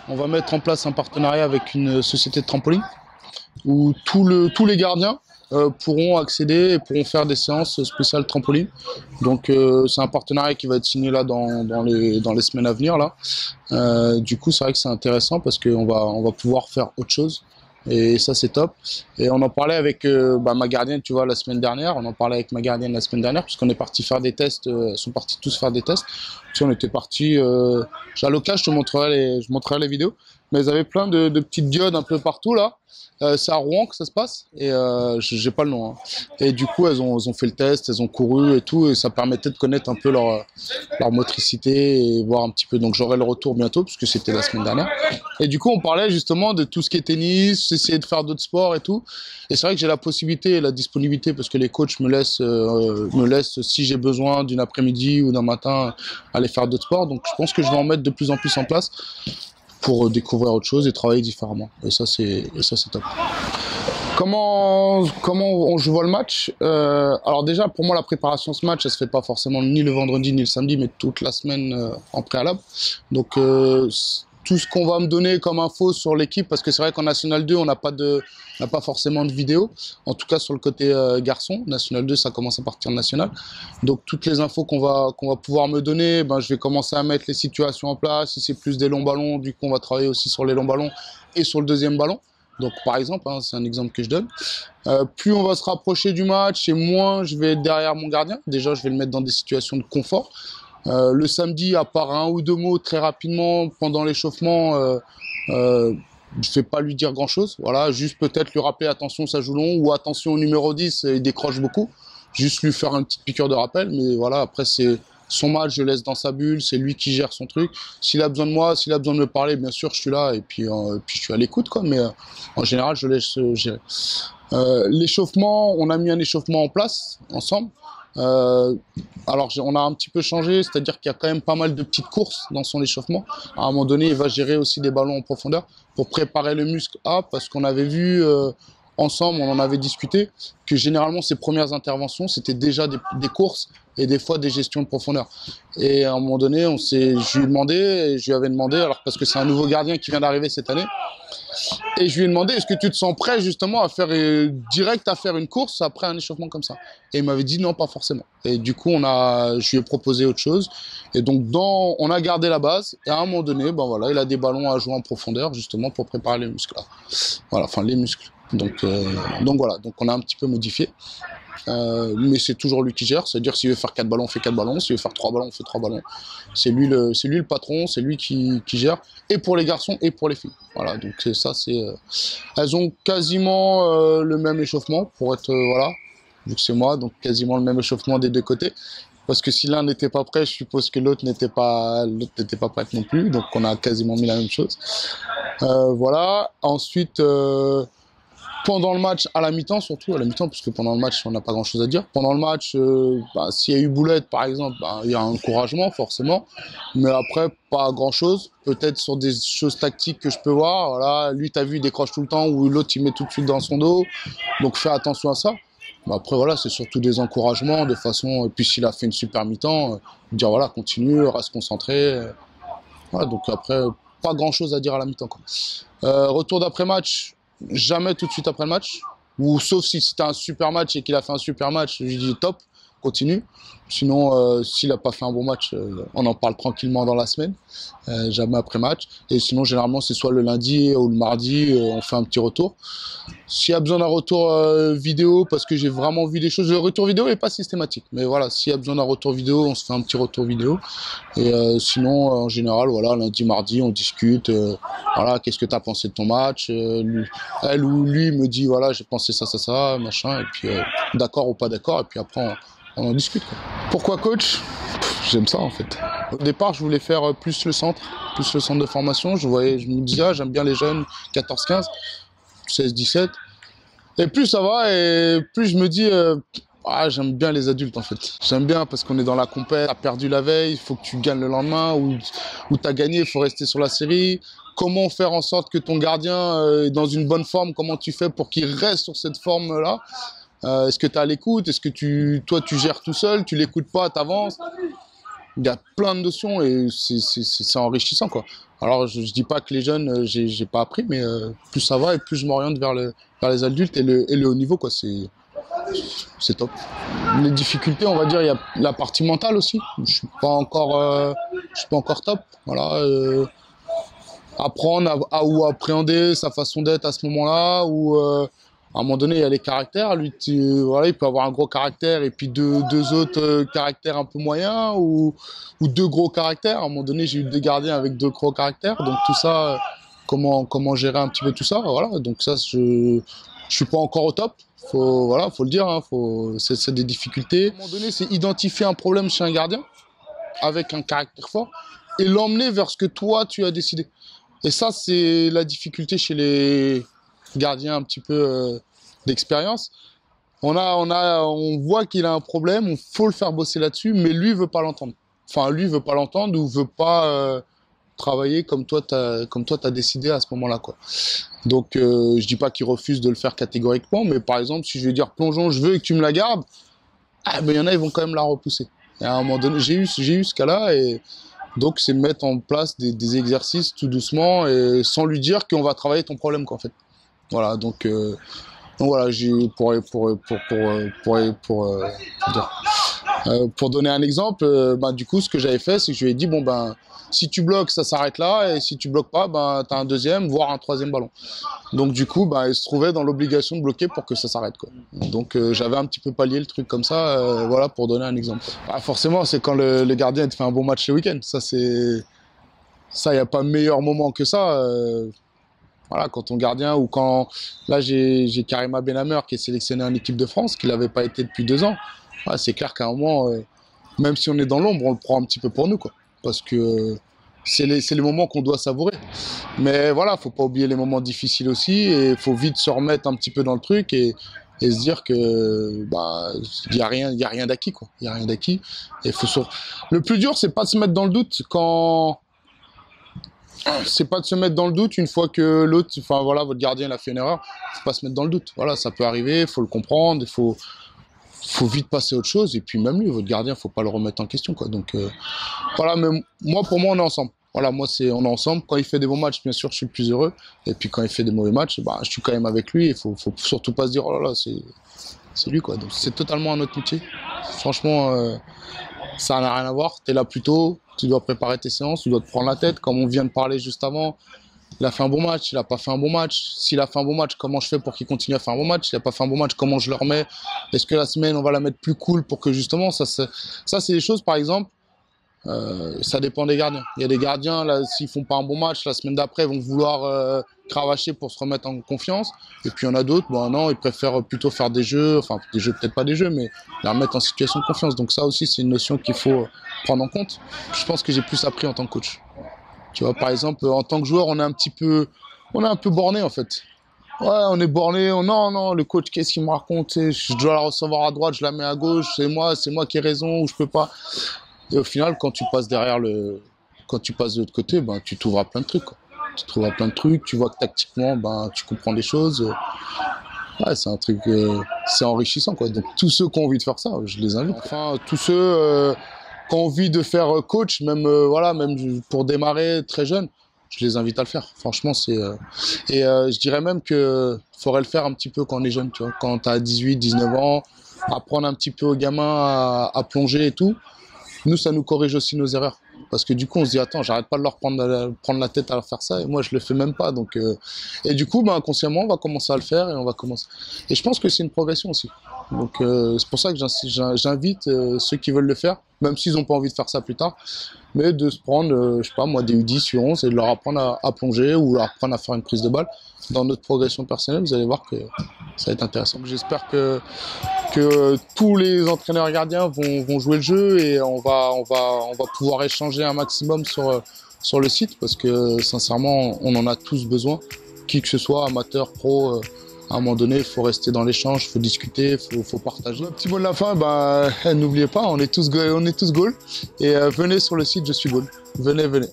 on va mettre en place un partenariat avec une société de trampoline où tous les gardiens pourront accéder et pourront faire des séances spéciales trampoline. Donc c'est un partenariat qui va être signé là dans les semaines à venir là. Du coup c'est vrai que c'est intéressant parce qu'on va pouvoir faire autre chose. Et ça c'est top. Et on en parlait avec ma gardienne, tu vois, la semaine dernière. On en parlait avec ma gardienne la semaine dernière puisqu'on est parti faire des tests. Ils sont partis tous faire des tests. Tu sais, on était partis. À l'occasion, je montrerai les vidéos. Mais ils avaient plein de petites diodes un peu partout là. C'est à Rouen que ça se passe et j'ai pas le nom. Hein. Et du coup, elles ont fait le test, elles ont couru et tout, et ça permettait de connaître un peu leur motricité et voir un petit peu. Donc j'aurai le retour bientôt puisque c'était la semaine dernière. Et du coup, on parlait justement de tout ce qui est tennis, essayer de faire d'autres sports et tout. Et c'est vrai que j'ai la possibilité et la disponibilité parce que les coachs me laissent si j'ai besoin d'une après-midi ou d'un matin aller faire d'autres sports. Donc je pense que je vais en mettre de plus en plus en place pour découvrir autre chose et travailler différemment. Et ça, c'est top. Comment je vois le match alors déjà, pour moi, la préparation de ce match, elle se fait pas forcément ni le vendredi ni le samedi, mais toute la semaine en préalable. Donc, tout ce qu'on va me donner comme info sur l'équipe, parce que c'est vrai qu'en National 2, on n'a pas forcément de vidéo, en tout cas sur le côté garçon. National 2, ça commence à partir de National. Donc, toutes les infos qu'on va pouvoir me donner, je vais commencer à mettre les situations en place. Si c'est plus des longs ballons, du coup, on va travailler aussi sur les longs ballons et sur le deuxième ballon. Donc, par exemple, hein, c'est un exemple que je donne. Plus on va se rapprocher du match et moins je vais être derrière mon gardien. Déjà, je vais le mettre dans des situations de confort. Le samedi, à part un ou deux mots très rapidement pendant l'échauffement, je ne vais pas lui dire grand-chose. Voilà, juste peut-être lui rappeler attention, ça joue long, ou attention au numéro 10, il décroche beaucoup. Juste lui faire une petite piqûre de rappel. Mais voilà, après, c'est son match, je laisse dans sa bulle, c'est lui qui gère son truc. S'il a besoin de moi, s'il a besoin de me parler, bien sûr, je suis là et puis je suis à l'écoute, quoi. Mais en général, je laisse gérer. L'échauffement, on a mis un échauffement en place ensemble. Alors on a un petit peu changé, c'est-à-dire qu'il y a quand même pas mal de petites courses dans son échauffement. À un moment donné, il va gérer aussi des ballons en profondeur pour préparer le muscle A, parce qu'on avait vu ensemble, on en avait discuté, que généralement ses premières interventions, c'était déjà des courses et des fois des gestions de profondeur. Et à un moment donné, je lui avais demandé, alors parce que c'est un nouveau gardien qui vient d'arriver cette année, et je lui ai demandé, est-ce que tu te sens prêt justement à faire direct à faire une course après un échauffement comme ça? Et il m'avait dit non, pas forcément. Et du coup, je lui ai proposé autre chose. Et donc, on a gardé la base. Et à un moment donné, voilà, il a des ballons à jouer en profondeur justement pour préparer les muscles. Voilà, enfin les muscles. Donc voilà, donc on a un petit peu modifié. Mais c'est toujours lui qui gère, c'est-à-dire s'il veut faire 4 ballons, on fait 4 ballons, s'il veut faire 3 ballons, on fait 3 ballons. C'est lui le patron, c'est lui qui gère, et pour les garçons et pour les filles. Voilà, donc ça c'est... Elles ont quasiment le même échauffement, pour être... voilà, vu que c'est moi, donc quasiment le même échauffement des deux côtés. Parce que si l'un n'était pas prêt, je suppose que l'autre n'était pas prête non plus, donc on a quasiment mis la même chose. Voilà, ensuite... pendant le match, à la mi-temps surtout, à la mi-temps, puisque pendant le match, on n'a pas grand-chose à dire. Pendant le match, s'il y a eu boulette, par exemple, il y a un encouragement, forcément. Mais après, pas grand-chose. Peut-être sur des choses tactiques que je peux voir. Voilà, lui, t'as vu, il décroche tout le temps, ou l'autre, il met tout de suite dans son dos. Donc, fais attention à ça. Mais après, voilà, c'est surtout des encouragements, de façon... Et puis, s'il a fait une super mi-temps, dire, voilà, continue, reste concentré. Voilà, donc après, pas grand-chose à dire à la mi-temps, quoi. Retour d'après-match... Jamais tout de suite après le match, ou sauf si c'était un super match et qu'il a fait un super match, je lui dis top, continue. Sinon, s'il n'a pas fait un bon match, on en parle tranquillement dans la semaine, jamais après match. Et sinon, généralement, c'est soit le lundi ou le mardi, on fait un petit retour. S'il y a besoin d'un retour vidéo, parce que j'ai vraiment vu des choses, le retour vidéo n'est pas systématique. Mais voilà, s'il y a besoin d'un retour vidéo, on se fait un petit retour vidéo. Et sinon, en général, voilà, lundi, mardi, on discute. Voilà, qu'est-ce que tu as pensé de ton match? Elle ou lui me dit, voilà, j'ai pensé ça, machin. Et puis, d'accord ou pas d'accord. Et puis après, on en discute, quoi. Pourquoi coach? J'aime ça en fait. Au départ, je voulais faire plus le centre de formation. Je me disais, ah, j'aime bien les jeunes, 14-15, 16-17. Et plus ça va, et plus je me dis, ah, j'aime bien les adultes en fait. J'aime bien parce qu'on est dans la compète, t'as perdu la veille, il faut que tu gagnes le lendemain, ou t'as gagné, il faut rester sur la série. Comment faire en sorte que ton gardien est dans une bonne forme? Comment tu fais pour qu'il reste sur cette forme-là? Est-ce que tu es à l'écoute? Est-ce que toi, tu gères tout seul? Tu l'écoutes pas, tu avances? Il y a plein de notions et c'est enrichissant, quoi. Alors, je dis pas que les jeunes, j'ai pas appris, mais plus ça va et plus je m'oriente vers les adultes et le haut niveau, quoi. C'est top. Les difficultés, on va dire, il y a la partie mentale aussi. Je suis pas encore top. Voilà. Apprendre ou appréhender sa façon d'être à ce moment-là, ou à un moment donné, il y a les caractères. Lui, voilà, il peut avoir un gros caractère et puis deux autres caractères un peu moyens, ou deux gros caractères. À un moment donné, j'ai eu des gardiens avec deux gros caractères. Donc tout ça, comment gérer un petit peu tout ça. Voilà. Donc ça, je suis pas encore au top. Voilà, faut le dire. Hein, c'est des difficultés. À un moment donné, c'est identifier un problème chez un gardien avec un caractère fort et l'emmener vers ce que toi, tu as décidé. Et ça, c'est la difficulté chez les gardiens un petit peu d'expérience. On voit qu'il a un problème, il faut le faire bosser là-dessus, mais lui, il veut pas l'entendre. Enfin, lui, il veut pas l'entendre ou veut pas travailler comme toi, t'as décidé à ce moment-là, quoi. Donc, je dis pas qu'il refuse de le faire catégoriquement, mais par exemple, si je vais dire plongeon, je veux que tu me la gardes, ben, il y en a, ils vont quand même la repousser. Et à un moment donné, j'ai eu ce cas-là, et donc c'est mettre en place des exercices tout doucement et sans lui dire qu'on va travailler ton problème, quoi, en fait. Voilà, donc voilà, pour donner un exemple, ben, du coup, ce que j'avais fait, c'est que je lui ai dit, bon, ben, si tu bloques, ça s'arrête là, et si tu bloques pas, ben, tu as un deuxième, voire un troisième ballon. Donc, du coup, ben, il se trouvait dans l'obligation de bloquer pour que ça s'arrête, quoi. Donc, j'avais un petit peu pallié le truc comme ça, voilà, pour donner un exemple. Ah, forcément, c'est quand le gardien te fait un bon match le week-end. Ça, il n'y a pas meilleur moment que ça. Voilà, quand ton gardien ou quand... Là, j'ai Karima Benhamer qui est sélectionné en équipe de France, qui l'avait pas été depuis 2 ans. Ouais, c'est clair qu'à un moment, même si on est dans l'ombre, on le prend un petit peu pour nous, quoi. Parce que c'est les moments qu'on doit savourer. Mais voilà, faut pas oublier les moments difficiles aussi, et il faut vite se remettre un petit peu dans le truc et se dire que bah il y a rien d'acquis, quoi. Il y a rien d'acquis. Le plus dur, c'est pas de se mettre dans le doute quand c'est pas de se mettre dans le doute une fois que l'autre, enfin voilà, votre gardien il a fait une erreur, faut pas se mettre dans le doute. Voilà, ça peut arriver, faut le comprendre, faut vite passer à autre chose. Et puis même lui, votre gardien, faut pas le remettre en question, quoi. Donc voilà, mais pour moi, on est ensemble. Voilà, on est ensemble. Quand il fait des bons matchs, bien sûr, je suis le plus heureux. Et puis quand il fait des mauvais matchs, bah, je suis quand même avec lui. Il faut surtout pas se dire, oh là là, c'est lui, quoi. Donc c'est totalement un autre métier. Franchement, ça n'a rien à voir. Tu es là plus tôt, tu dois préparer tes séances, tu dois te prendre la tête. Comme on vient de parler juste avant, il a fait un bon match, il n'a pas fait un bon match. S'il a fait un bon match, comment je fais pour qu'il continue à faire un bon match? S'il n'a pas fait un bon match, comment je le remets? Est-ce que la semaine, on va la mettre plus cool pour que justement, ça c'est des choses, par exemple, ça dépend des gardiens. Il y a des gardiens, là, s'ils font pas un bon match, la semaine d'après, ils vont vouloir cravacher pour se remettre en confiance. Et puis il y en a d'autres, bon non, ils préfèrent plutôt faire des jeux, enfin des jeux, peut-être pas des jeux, mais les remettre en situation de confiance. Donc ça aussi, c'est une notion qu'il faut prendre en compte. Je pense que j'ai plus appris en tant que coach. Tu vois, par exemple, en tant que joueur, on est un peu borné, en fait. Ouais, on est borné. Non, le coach, qu'est-ce qu'il me raconte? Je dois la recevoir à droite, je la mets à gauche. C'est moi qui ai raison ou je peux pas. Et au final, quand tu passes quand tu passes de l'autre côté, ben, tu t'ouvres à plein de trucs, quoi. Tu trouves à plein de trucs. Tu vois que tactiquement, ben, tu comprends des choses. Ouais, c'est un truc, c'est enrichissant, quoi. Donc tous ceux qui ont envie de faire ça, je les invite. Enfin, tous ceux qui ont envie de faire coach, même voilà, même pour démarrer très jeune, je les invite à le faire. Franchement, je dirais même que faudrait le faire un petit peu quand on est jeune, tu vois, quand tu as 18, 19 ans, apprendre un petit peu aux gamins à plonger et tout. Nous, ça nous corrige aussi nos erreurs. Parce que du coup, on se dit, attends, j'arrête pas de leur prendre la tête à leur faire ça, et moi, je le fais même pas. Donc, et du coup, ben, inconsciemment, on va commencer à le faire, et on va commencer. Et je pense que c'est une progression aussi. Donc, c'est pour ça que j'invite ceux qui veulent le faire, même s'ils n'ont pas envie de faire ça plus tard, mais de se prendre, je sais pas, moi, des U10, U11, et de leur apprendre à plonger, ou leur apprendre à faire une prise de balle. Dans notre progression personnelle, vous allez voir que ça va être intéressant. J'espère que tous les entraîneurs gardiens vont jouer le jeu, et on va pouvoir échanger un maximum sur le site, parce que sincèrement, on en a tous besoin, qui que ce soit, amateur, pro. À un moment donné, il faut rester dans l'échange, il faut discuter, il faut partager. Le petit mot de la fin, n'oubliez pas, on est tous Gaulle, et venez sur le site Je suis Gaulle. Venez.